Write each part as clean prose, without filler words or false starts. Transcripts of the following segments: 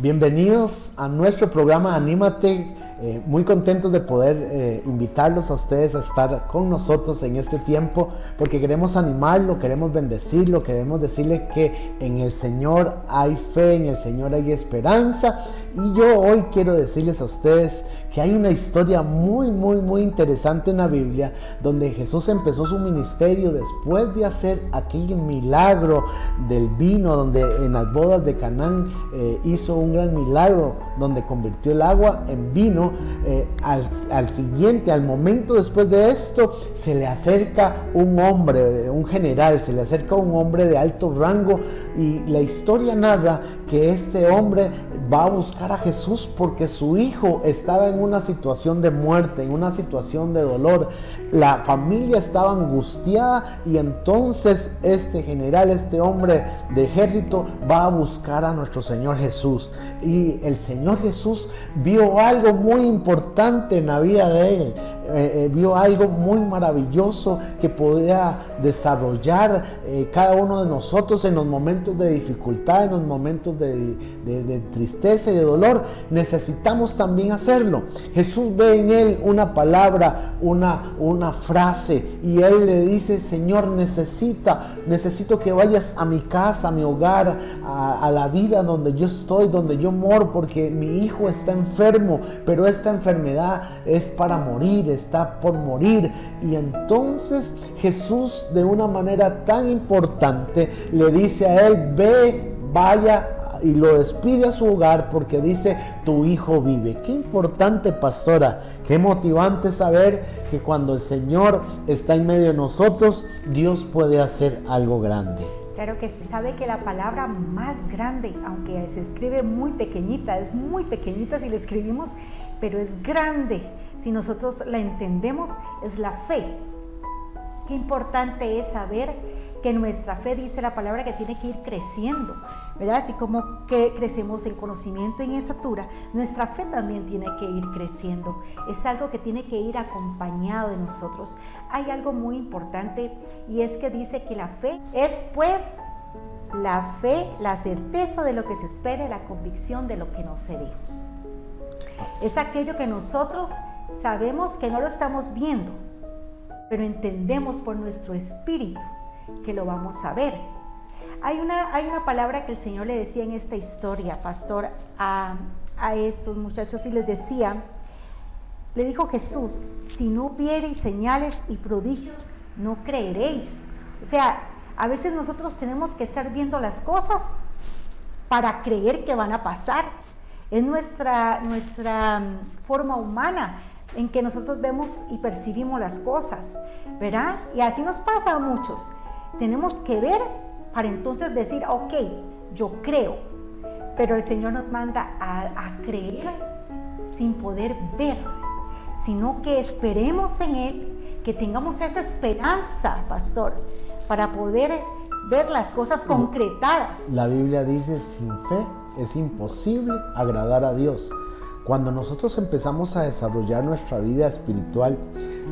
Bienvenidos a nuestro programa Anímate. Muy contentos de poder invitarlos a ustedes a estar con nosotros en este tiempo, porque queremos animarlo, queremos bendecirlo, queremos decirle que en el Señor hay fe, en el Señor hay esperanza. Y yo hoy quiero decirles a ustedes que hay una historia muy interesante en la Biblia, donde Jesús empezó su ministerio después de hacer aquel milagro del vino, donde en las bodas de Canaán hizo un gran milagro, donde convirtió el agua en vino. Al momento después de esto, se le acerca un hombre, un general, se le acerca un hombre de alto rango, y la historia narra que este hombre va a buscar a Jesús porque su hijo estaba en una situación de muerte, en una situación de dolor. La familia estaba angustiada, y entonces este general, este hombre de ejército, va a buscar a nuestro Señor Jesús. Y el Señor Jesús vio algo muy importante en la vida de él. Vio algo muy maravilloso que podía desarrollar cada uno de nosotros en los momentos de dificultad, en los momentos de tristeza y de dolor. Necesitamos también hacerlo. Jesús ve en él una palabra, una frase, y él le dice: Señor, necesito que vayas a mi casa, a mi hogar, a la vida donde yo estoy, donde yo moro, porque mi hijo está enfermo, pero esta enfermedad es para morir, está por morir. Y entonces Jesús, de una manera tan importante, le dice a él: ve, vaya, y lo despide a su hogar, porque dice: tu hijo vive. Qué importante, pastora, qué motivante saber que cuando el Señor está en medio de nosotros, Dios puede hacer algo grande. Claro que sabe que la palabra más grande, aunque se escribe muy pequeñita, es muy pequeñita si la escribimos, pero es grande si nosotros la entendemos, es la fe. Qué importante es saber que nuestra fe, dice la palabra, que tiene que ir creciendo, ¿verdad? Así como que crecemos en conocimiento y en estatura, nuestra fe también tiene que ir creciendo. Es algo que tiene que ir acompañado de nosotros. Hay algo muy importante, y es que dice que la fe es, pues, la fe, la certeza de lo que se espera y la convicción de lo que no se ve. Es aquello que nosotros sabemos que no lo estamos viendo, pero entendemos por nuestro espíritu que lo vamos a ver. Hay una palabra que el Señor le decía en esta historia, pastor, a estos muchachos, y les decía, le dijo Jesús: si no viereis señales y prodigios, no creeréis. O sea, a veces nosotros tenemos que estar viendo las cosas para creer que van a pasar. Es nuestra forma humana en que nosotros vemos y percibimos las cosas, ¿verdad? Y así nos pasa a muchos. Tenemos que ver para entonces decir: ok, yo creo. Pero el Señor nos manda a creer sin poder ver, sino que esperemos en Él, que tengamos esa esperanza, pastor, para poder ver las cosas concretadas. La Biblia dice: sin fe es imposible agradar a Dios. Cuando nosotros empezamos a desarrollar nuestra vida espiritual,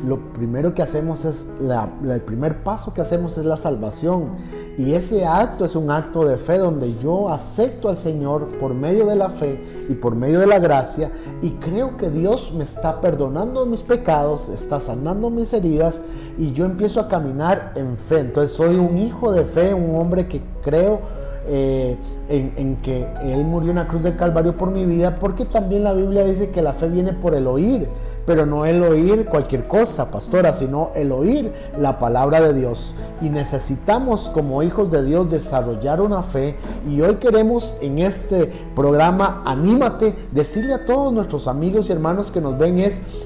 lo primero que hacemos es, el primer paso que hacemos es la salvación. Y ese acto es un acto de fe, donde yo acepto al Señor por medio de la fe y por medio de la gracia, y creo que Dios me está perdonando mis pecados, está sanando mis heridas, y yo empiezo a caminar en fe. Entonces soy un hijo de fe, un hombre que creo en que Él murió en la cruz del Calvario por mi vida, porque también la Biblia dice que la fe viene por el oír, pero no el oír cualquier cosa, pastora, sino el oír la palabra de Dios. Y necesitamos, como hijos de Dios, desarrollar una fe. Y hoy queremos, en este programa Anímate, decirle a todos nuestros amigos y hermanos que nos ven: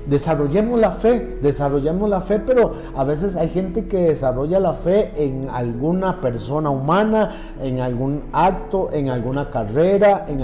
desarrollemos la fe, pero a veces hay gente que desarrolla la fe en alguna persona humana, en algún acto, en alguna carrera, en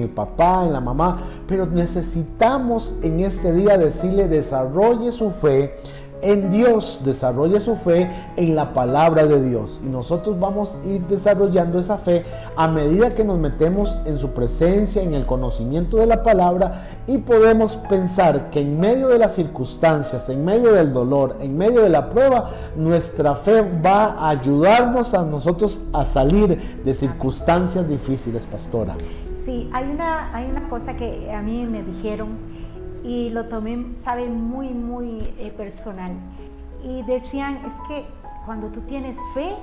el papá, en la mamá. Pero necesitamos en este día decirle: desarrolle su fe en Dios, desarrolle su fe en la palabra de Dios. Y nosotros vamos a ir desarrollando esa fe a medida que nos metemos en su presencia, en el conocimiento de la palabra, y podemos pensar que en medio de las circunstancias, en medio del dolor, en medio de la prueba, nuestra fe va a ayudarnos a nosotros a salir de circunstancias difíciles, pastora. Sí, hay una cosa que a mí me dijeron y lo tomé, sabe, muy, muy personal. Y decían, es que cuando tú tienes fe,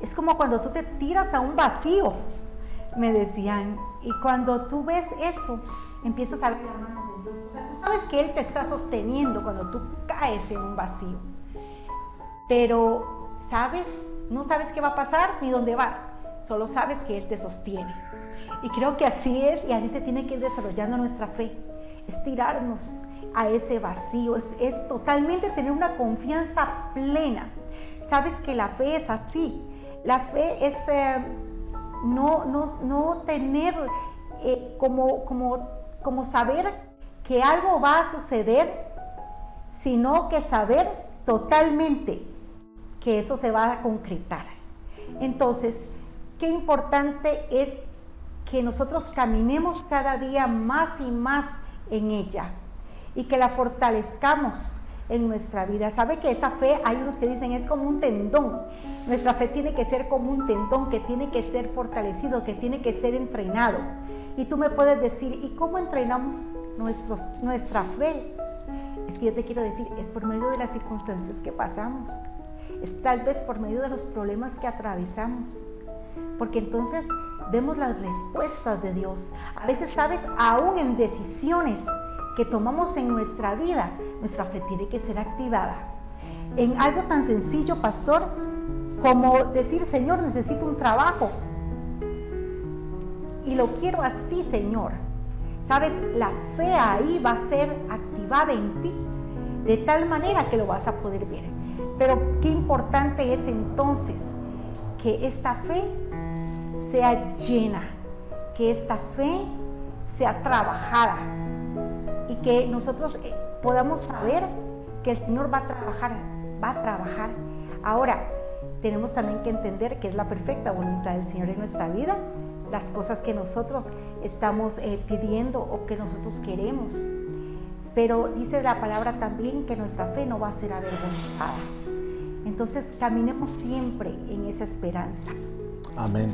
es como cuando tú te tiras a un vacío, me decían. Y cuando tú ves eso, empiezas a ver la mano de Dios. O sea, tú sabes que Él te está sosteniendo cuando tú caes en un vacío. Pero, ¿sabes? No sabes qué va a pasar ni dónde vas. Solo sabes que Él te sostiene. Y creo que así es, y así se tiene que ir desarrollando nuestra fe. Es tirarnos a ese vacío, es totalmente tener una confianza plena. Sabes que la fe es así. La fe es no tener como saber que algo va a suceder, sino que saber totalmente que eso se va a concretar. Entonces, qué importante es que nosotros caminemos cada día más y más en ella y que la fortalezcamos en nuestra vida. Sabe que esa fe, hay unos que dicen, es como un tendón. Nuestra fe tiene que ser como un tendón que tiene que ser fortalecido, que tiene que ser entrenado. Y tú me puedes decir, ¿y cómo entrenamos nuestra fe? Es que yo te quiero decir, es por medio de las circunstancias que pasamos. Es tal vez por medio de los problemas que atravesamos. Porque entonces vemos las respuestas de Dios. A veces, sabes, aún en decisiones que tomamos en nuestra vida, nuestra fe tiene que ser activada. En algo tan sencillo, pastor, como decir, Señor, necesito un trabajo. Y lo quiero así, Señor. Sabes, la fe ahí va a ser activada en ti, de tal manera que lo vas a poder ver. Pero qué importante es entonces que esta fe sea llena, que esta fe sea trabajada y que nosotros podamos saber que el Señor va a trabajar. Ahora, tenemos también que entender que es la perfecta voluntad del Señor en nuestra vida, las cosas que nosotros estamos pidiendo o que nosotros queremos. Pero dice la palabra también que nuestra fe no va a ser avergonzada. Entonces, caminemos siempre en esa esperanza. Amén.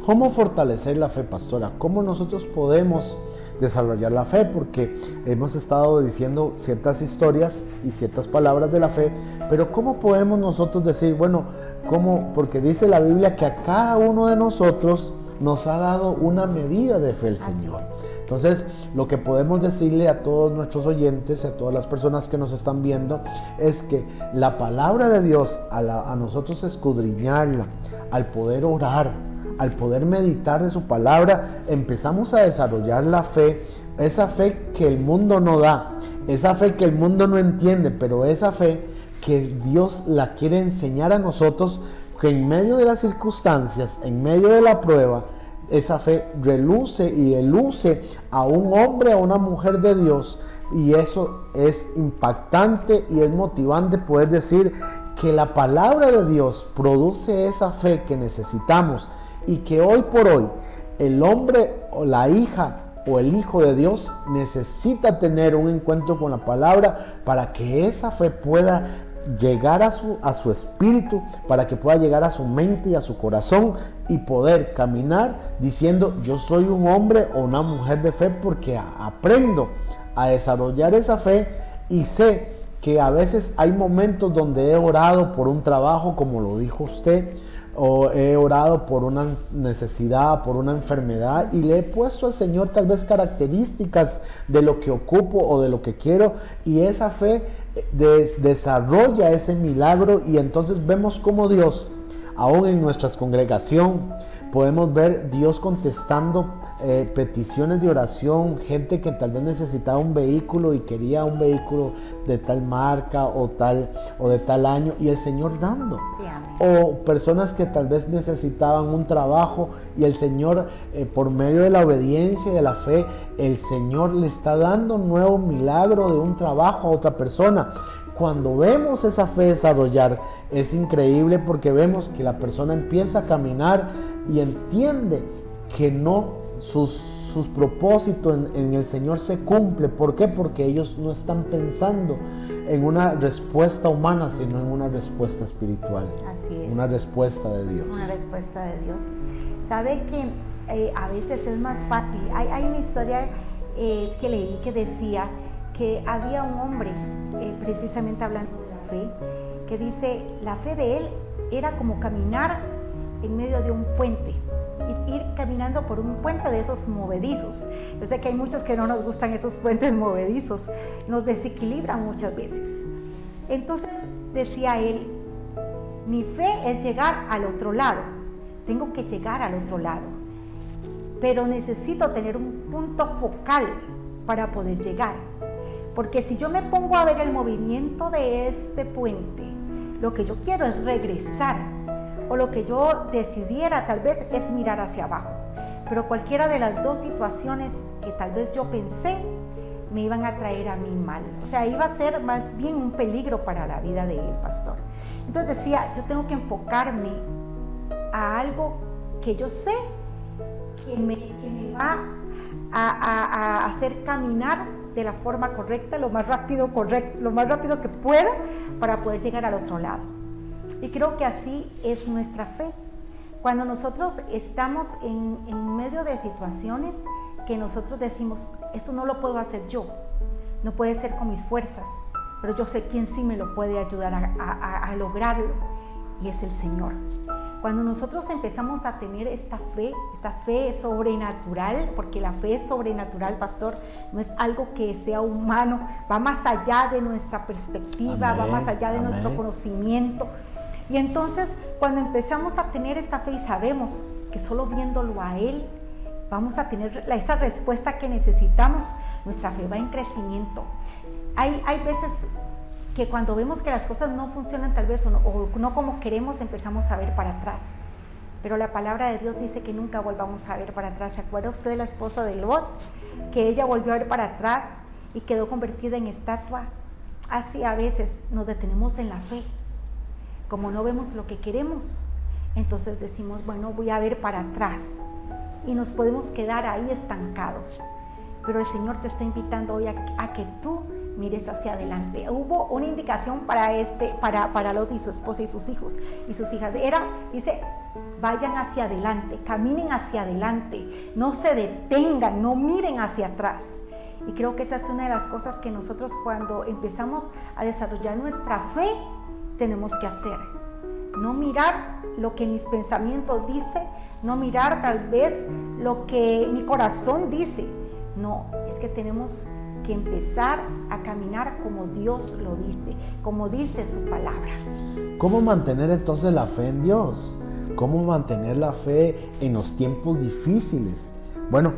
¿Cómo fortalecer la fe, pastora? ¿Cómo nosotros podemos desarrollar la fe? Porque hemos estado diciendo ciertas historias y ciertas palabras de la fe, pero ¿cómo podemos nosotros decir, bueno, cómo? Porque dice la Biblia que a cada uno de nosotros nos ha dado una medida de fe el Señor. Entonces, lo que podemos decirle a todos nuestros oyentes, a todas las personas que nos están viendo, es que la palabra de Dios, a nosotros escudriñarla, al poder orar, al poder meditar de su palabra, empezamos a desarrollar la fe, esa fe que el mundo no da, esa fe que el mundo no entiende, pero esa fe que Dios la quiere enseñar a nosotros, que en medio de las circunstancias, en medio de la prueba, esa fe reluce y eluce a un hombre, a una mujer de Dios, y eso es impactante y es motivante poder decir que la palabra de Dios produce esa fe que necesitamos y que hoy por hoy el hombre o la hija o el hijo de Dios necesita tener un encuentro con la palabra para que esa fe pueda llegar a su espíritu, para que pueda llegar a su mente y a su corazón y poder caminar diciendo, yo soy un hombre o una mujer de fe, porque aprendo a desarrollar esa fe y sé que a veces hay momentos donde he orado por un trabajo, como lo dijo usted, o he orado por una necesidad, por una enfermedad, y le he puesto al Señor tal vez características de lo que ocupo o de lo que quiero, y esa fe desarrolla ese milagro, y entonces vemos cómo Dios, aún en nuestra congregación, podemos ver Dios contestando peticiones de oración, gente que tal vez necesitaba un vehículo y quería un vehículo de tal marca o de tal año, y el Señor dando. Sí, amén. O personas que tal vez necesitaban un trabajo y el Señor, por medio de la obediencia y de la fe, el Señor le está dando un nuevo milagro de un trabajo a otra persona. Cuando vemos esa fe desarrollar, es increíble, porque vemos que la persona empieza a caminar y entiende que no sus propósitos en el Señor se cumple. ¿Por qué? Porque ellos no están pensando en una respuesta humana, sino en una respuesta espiritual. Así es. Una respuesta de Dios. Una respuesta de Dios. Sabe que a veces es más fácil. Hay una historia que leí que decía que había un hombre, precisamente hablando de la fe, que dice, la fe de él era como caminar en medio de un puente, ir caminando por un puente de esos movedizos. Yo sé que hay muchos que no nos gustan esos puentes movedizos, nos desequilibran muchas veces. Entonces decía él, mi fe es llegar al otro lado, tengo que llegar al otro lado, pero necesito tener un punto focal para poder llegar, porque si yo me pongo a ver el movimiento de este puente, lo que yo quiero es regresar, o lo que yo decidiera tal vez es mirar hacia abajo, pero cualquiera de las dos situaciones que tal vez yo pensé me iban a traer a mí mal, o sea, iba a ser más bien un peligro para la vida del pastor. Entonces decía, yo tengo que enfocarme a algo que yo sé que me va a hacer caminar de la forma correcta, lo más rápido que pueda, para poder llegar al otro lado. Y creo que así es nuestra fe. Cuando nosotros estamos en medio de situaciones que nosotros decimos, esto no lo puedo hacer yo, no puede ser con mis fuerzas, pero yo sé quién sí me lo puede ayudar a lograrlo, y es el Señor. Cuando nosotros empezamos a tener esta fe es sobrenatural, porque la fe es sobrenatural, pastor, no es algo que sea humano, va más allá de nuestra perspectiva, va más allá de nuestro conocimiento. Y entonces, cuando empezamos a tener esta fe y sabemos que solo viéndolo a Él, vamos a tener esa respuesta que necesitamos, nuestra fe va en crecimiento. Hay veces que cuando vemos que las cosas no funcionan tal vez o no como queremos, empezamos a ver para atrás. Pero la palabra de Dios dice que nunca volvamos a ver para atrás. ¿Se acuerda usted de la esposa de Lot? Que ella volvió a ver para atrás y quedó convertida en estatua. Así a veces nos detenemos en la fe. Como no vemos lo que queremos, entonces decimos, bueno, voy a ver para atrás. Y nos podemos quedar ahí estancados. Pero el Señor te está invitando hoy a que tú mires hacia adelante. Hubo una indicación para Lot y su esposa y sus hijos y sus hijas. Dice, vayan hacia adelante, caminen hacia adelante, no se detengan, no miren hacia atrás. Y creo que esa es una de las cosas que nosotros, cuando empezamos a desarrollar nuestra fe, tenemos que hacer. No mirar lo que mis pensamientos dicen, no mirar tal vez lo que mi corazón dice. No, es que tenemos que empezar a caminar como Dios lo dice, como dice su palabra. ¿Cómo mantener entonces la fe en Dios? ¿Cómo mantener la fe en los tiempos difíciles? Bueno,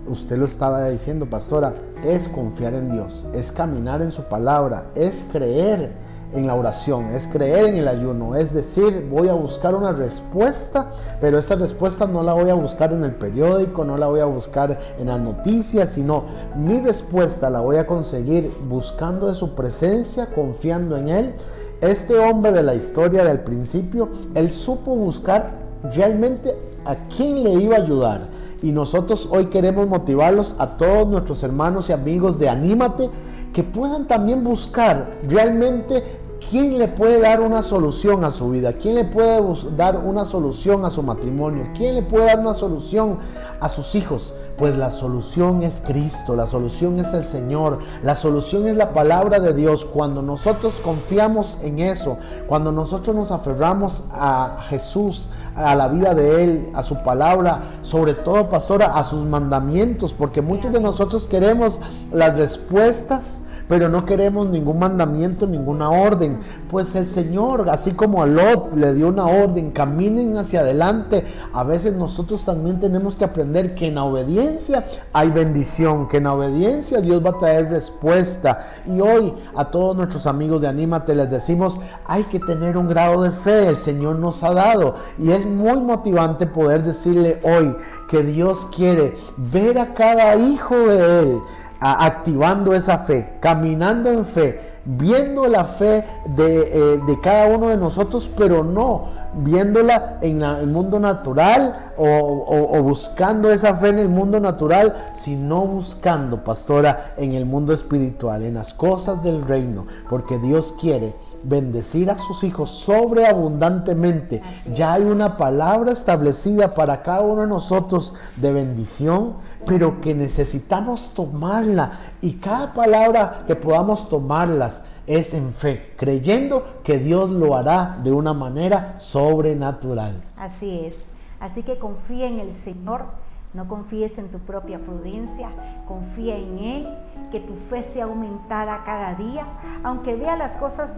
usted lo estaba diciendo, pastora, es confiar en Dios, es caminar en su palabra, es creer en la oración, es creer en el ayuno, es decir, voy a buscar una respuesta, pero esta respuesta no la voy a buscar en el periódico, no la voy a buscar en las noticias, sino mi respuesta la voy a conseguir buscando de su presencia, confiando en Él. Este hombre de la historia del principio, él supo buscar realmente a quién le iba a ayudar. Y nosotros hoy queremos motivarlos a todos nuestros hermanos y amigos de Anímate, que puedan también buscar realmente quién le puede dar una solución a su vida, quién le puede dar una solución a su matrimonio, quién le puede dar una solución a sus hijos. Pues la solución es Cristo, la solución es el Señor, la solución es la palabra de Dios. Cuando nosotros confiamos en eso, cuando nosotros nos aferramos a Jesús, a la vida de Él, a su palabra, sobre todo, pastora, a sus mandamientos, porque muchos de nosotros queremos las respuestas, pero no queremos ningún mandamiento, ninguna orden. Pues el Señor, así como a Lot le dio una orden, caminen hacia adelante. A veces nosotros también tenemos que aprender que en la obediencia hay bendición, que en la obediencia Dios va a traer respuesta. Y hoy a todos nuestros amigos de Anímate les decimos, hay que tener un grado de fe, el Señor nos ha dado. Y es muy motivante poder decirle hoy que Dios quiere ver a cada hijo de Él activando esa fe, caminando en fe, viendo la fe de cada uno de nosotros, pero no viéndola en el mundo natural o buscando esa fe en el mundo natural, sino buscando, pastora, en el mundo espiritual, en las cosas del reino, porque Dios quiere bendecir a sus hijos sobreabundantemente. Ya hay una palabra establecida para cada uno de nosotros de bendición, pero que necesitamos tomarla, y cada palabra que podamos tomarlas es en fe, creyendo que Dios lo hará de una manera sobrenatural. Así es. Así que confía en el Señor, no confíes en tu propia prudencia, confía en Él, que tu fe sea aumentada cada día, aunque vea las cosas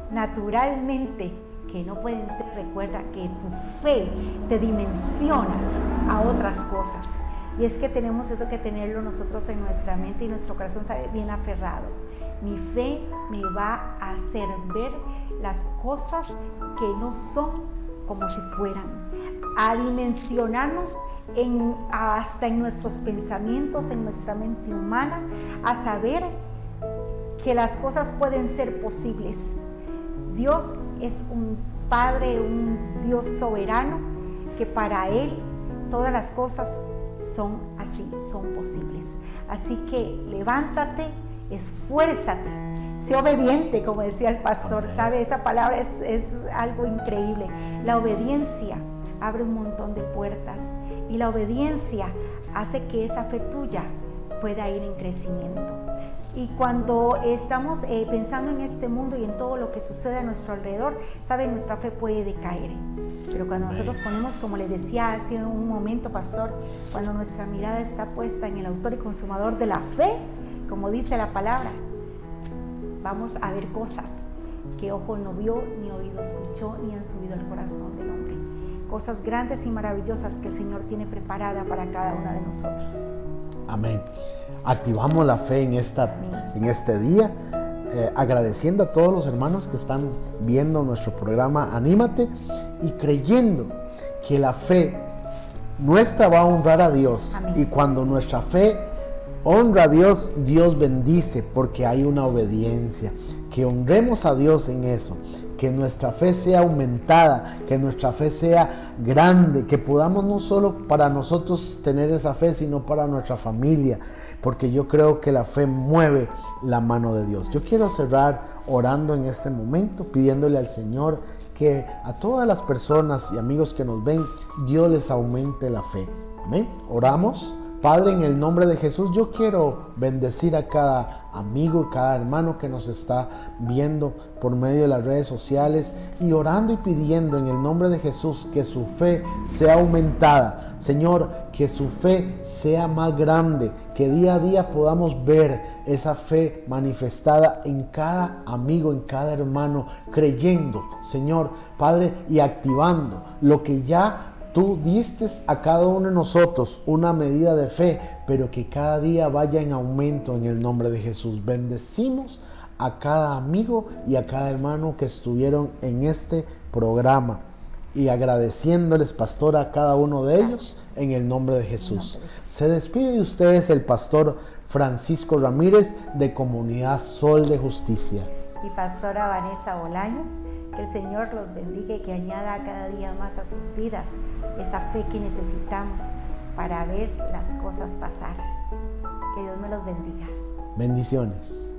naturalmente que no pueden ser. Recuerda que tu fe te dimensiona a otras cosas. Y es que tenemos eso que tenerlo nosotros en nuestra mente y nuestro corazón, sabe, bien aferrado. Mi fe me va a hacer ver las cosas que no son como si fueran, a dimensionarnos hasta en nuestros pensamientos, en nuestra mente humana, a saber que las cosas pueden ser posibles. Dios es un Padre, un Dios soberano, que para Él todas las cosas son así, son posibles. Así que levántate, esfuérzate, sé obediente, como decía el pastor. Amén. ¿Sabe? Esa palabra es algo increíble. La obediencia abre un montón de puertas, y la obediencia hace que esa fe tuya pueda ir en crecimiento. Y cuando estamos pensando en este mundo y en todo lo que sucede a nuestro alrededor, ¿sabe? Nuestra fe puede decaer. Pero cuando nosotros ponemos, como le decía hace un momento, pastor, cuando nuestra mirada está puesta en el autor y consumador de la fe, como dice la palabra, vamos a ver cosas que ojo no vio, ni oído escuchó, ni han subido al corazón del hombre. Cosas grandes y maravillosas que el Señor tiene preparada para cada una de nosotros. Amén. Activamos la fe en este día, agradeciendo a todos los hermanos que están viendo nuestro programa Anímate, y creyendo que la fe nuestra va a honrar a Dios. Amén. Y cuando nuestra fe honra a Dios, Dios bendice, porque hay una obediencia. Que honremos a Dios en eso, que nuestra fe sea aumentada, que nuestra fe sea grande, que podamos no solo para nosotros tener esa fe, sino para nuestra familia, porque yo creo que la fe mueve la mano de Dios. Yo quiero cerrar orando en este momento, pidiéndole al Señor que a todas las personas y amigos que nos ven, Dios les aumente la fe. Amén. Oramos. Padre, en el nombre de Jesús, yo quiero bendecir a cada amigo y cada hermano que nos está viendo por medio de las redes sociales, y orando y pidiendo en el nombre de Jesús que su fe sea aumentada. Señor, que su fe sea más grande, que día a día podamos ver esa fe manifestada en cada amigo, en cada hermano, creyendo, Señor, Padre, y activando lo que ya Tú diste a cada uno de nosotros una medida de fe, pero que cada día vaya en aumento en el nombre de Jesús. Bendecimos a cada amigo y a cada hermano que estuvieron en este programa, y agradeciéndoles, pastor, a cada uno de ellos en el nombre de Jesús. Se despide de ustedes el pastor Francisco Ramírez, de Comunidad Sol de Justicia, y pastora Vanessa Bolaños. Que el Señor los bendiga y que añada cada día más a sus vidas esa fe que necesitamos para ver las cosas pasar. Que Dios me los bendiga. Bendiciones.